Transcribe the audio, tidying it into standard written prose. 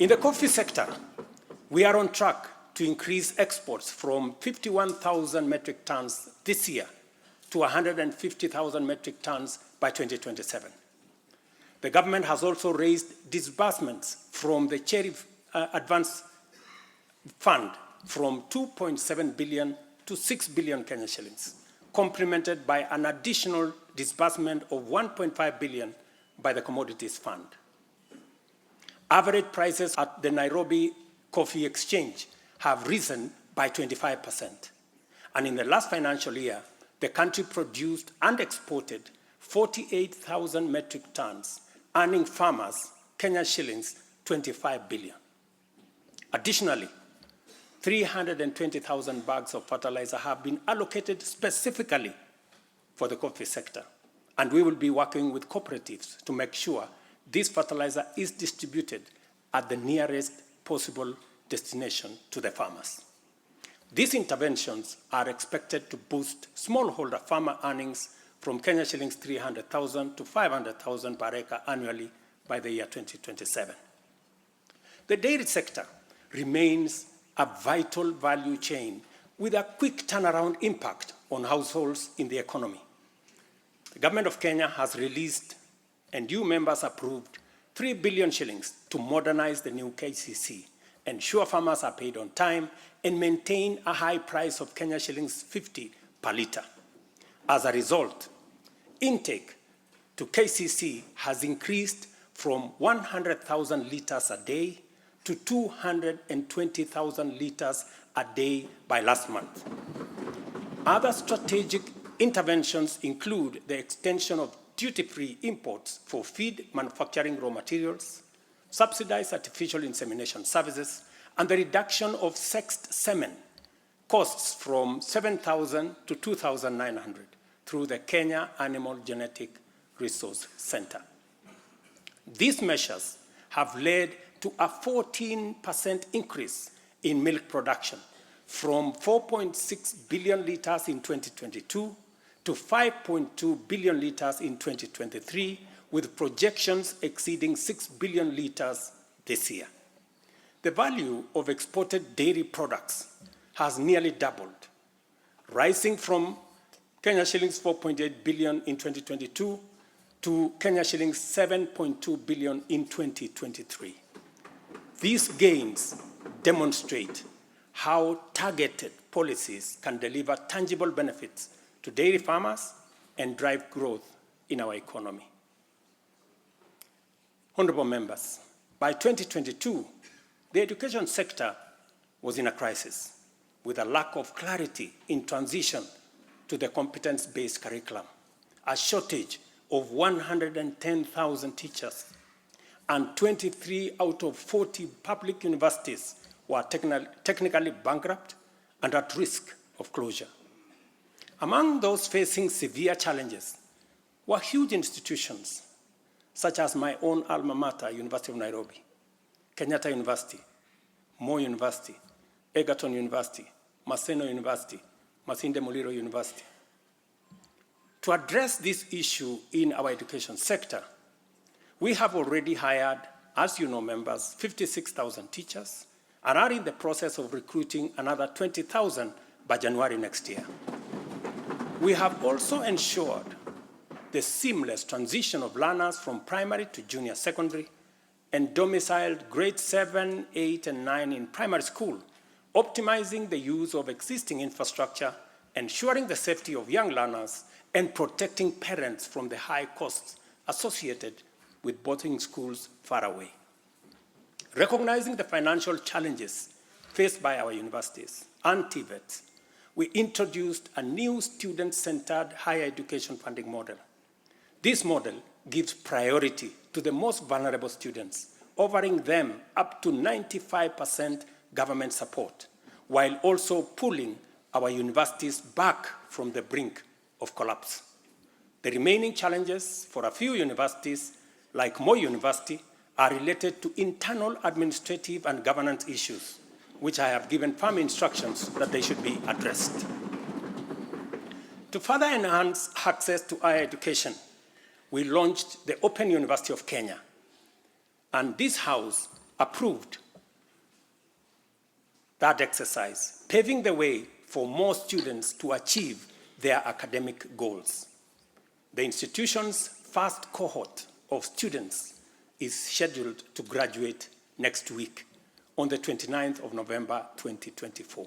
In the coffee sector, we are on track to increase exports from 51,000 metric tons this year to 150,000 metric tons by 2027. The government has also raised disbursements from the Cherry Advance Fund from 2.7 billion to 6 billion Kenya shillings, complemented by an additional disbursement of 1.5 billion by the Commodities Fund. Average prices at the Nairobi Coffee Exchange have risen by 25%. And in the last financial year, the country produced and exported 48,000 metric tons, earning farmers Kenya shillings 25 billion. Additionally, 320,000 bags of fertilizer have been allocated specifically for the coffee sector, and we will be working with cooperatives to make sure this fertilizer is distributed at the nearest possible destination to the farmers. These interventions are expected to boost smallholder farmer earnings from Kenya shillings 300,000 to 500,000 per acre annually by the year 2027. The dairy sector remains a vital value chain with a quick turnaround impact on households in the economy. The government of Kenya has released and you members approved 3 billion shillings to modernize the new KCC, ensure farmers are paid on time, and maintain a high price of Kenya shillings 50 per litre. As a result, intake to KCC has increased from 100,000 litres a day to 220,000 litres a day by last month. Other strategic interventions include the extension of duty-free imports for feed manufacturing raw materials, subsidized artificial insemination services, and the reduction of sexed semen costs from 7,000 to 2,900 through the Kenya Animal Genetic Resource Center. These measures have led to a 14% increase in milk production from 4.6 billion litres in 2022 to 5.2 billion litres in 2023, with projections exceeding 6 billion litres this year. The value of exported dairy products has nearly doubled, rising from Kenya shillings 4.8 billion in 2022 to Kenya shillings 7.2 billion in 2023. These gains demonstrate how targeted policies can deliver tangible benefits to dairy farmers and drive growth in our economy. Honorable members, by 2022, the education sector was in a crisis with a lack of clarity in transition to the competence-based curriculum, a shortage of 110,000 teachers, and 23 out of 40 public universities were technically bankrupt and at risk of closure. Among those facing severe challenges were huge institutions such as my own alma mater, University of Nairobi, Kenyatta University, Moi University, Egerton University, Maseno University, Masinde Muliro University. To address this issue in our education sector, we have already hired, as you know, members, 56,000 teachers and are in the process of recruiting another 20,000 by January next year. We have also ensured the seamless transition of learners from primary to junior secondary and domiciled grades 7, 8, and 9 in primary school, optimizing the use of existing infrastructure, ensuring the safety of young learners, and protecting parents from the high costs associated with boarding schools far away. Recognizing the financial challenges faced by our universities and TVETs, we introduced a new student-centered higher education funding model. This model gives priority to the most vulnerable students, offering them up to 95% government support, while also pulling our universities back from the brink of collapse. The remaining challenges for a few universities, like Moi University, are related to internal administrative and governance issues, which I have given firm instructions that they should be addressed. To further enhance access to higher education, we launched the Open University of Kenya, and this house approved that exercise, paving the way for more students to achieve their academic goals. The institution's first cohort of students is scheduled to graduate next week on the 29th of November, 2024.